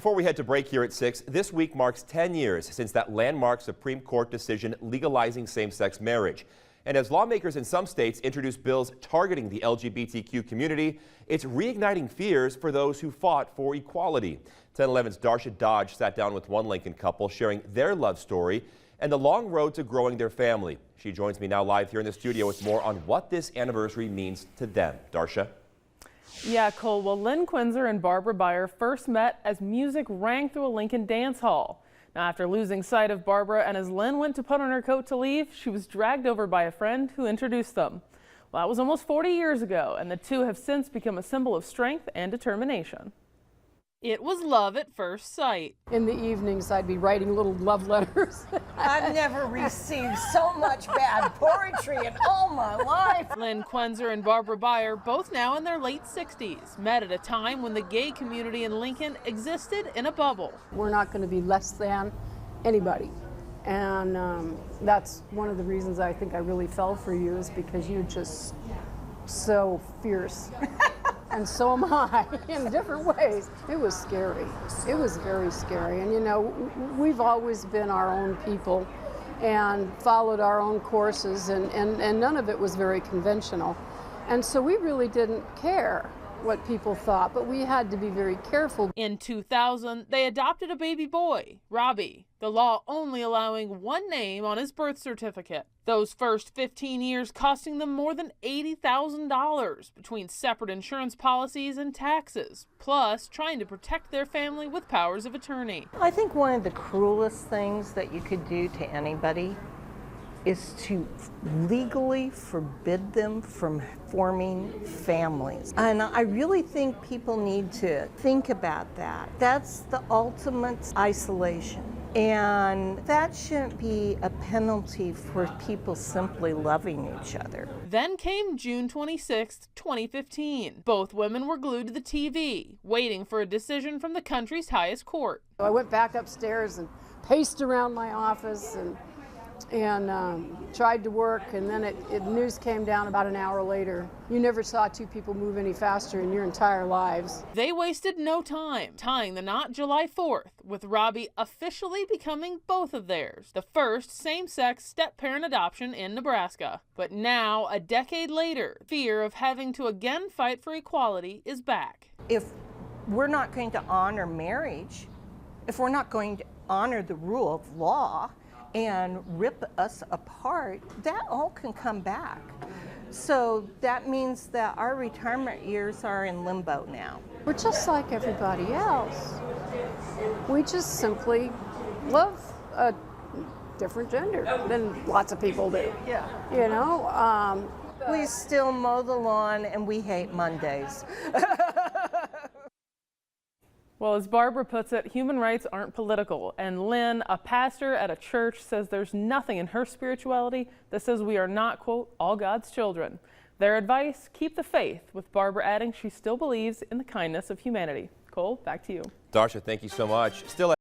Before we head to break here at 6, this week marks 10 years since that landmark Supreme Court decision legalizing same-sex marriage. And as lawmakers in some states introduce bills targeting the LGBTQ community, it's reigniting fears for those who fought for equality. 1011's Darsha Dodge sat down with one Lincoln couple sharing their love story and the long road to growing their family. She joins me now live here in the studio with more on what this anniversary means to them. Darsha. Yeah, Cole. Well, Lynn Quenzer and Barbara Baier first met as music rang through a Lincoln dance hall. Now, after losing sight of Barbara and as Lynn went to put on her coat to leave, she was dragged over by a friend who introduced them. Well, that was almost 40 years ago, and the two have since become a symbol of strength and determination. It was love at first sight. In the evenings, I'd be writing little love letters. I've never received so much bad poetry in all my life. Lynn Quenzer and Barbara Baier, both now in their late 60s, met at a time when the gay community in Lincoln existed in a bubble. We're not going to be less than anybody. And that's one of the reasons I think I really fell for you, is because you're just so fierce. And so am I, in different ways. It was scary. It was very scary. And you know, we've always been our own people and followed our own courses, and none of it was very conventional. And so we really didn't care what people thought, but we had to be very careful. In 2000, they adopted a baby boy, Robbie, the law only allowing one name on his birth certificate. Those first 15 years costing them more than $80,000 between separate insurance policies and taxes, plus trying to protect their family with powers of attorney. I think one of the cruelest things that you could do to anybody is to legally forbid them from forming families. And I really think people need to think about that. That's the ultimate isolation. And that shouldn't be a penalty for people simply loving each other. Then came June 26, 2015. Both women were glued to the TV, waiting for a decision from the country's highest court. I went back upstairs and paced around my office and tried to work, and then news came down about an hour later. You never saw two people move any faster in your entire lives. They wasted no time, tying the knot July 4th, with Robbie officially becoming both of theirs, the first same-sex step-parent adoption in Nebraska. But now, a decade later, fear of having to again fight for equality is back. If we're not going to honor marriage, if we're not going to honor the rule of law, and rip us apart, that all can come back. So that means that our retirement years are in limbo now. We're just like everybody else. We just simply love a different gender than lots of people do. Yeah. You know? We still mow the lawn and we hate Mondays. Well, as Barbara puts it, human rights aren't political. And Lynn, a pastor at a church, says there's nothing in her spirituality that says we are not, quote, all God's children. Their advice, keep the faith, with Barbara adding she still believes in the kindness of humanity. Cole, back to you. Darsha, thank you so much. Still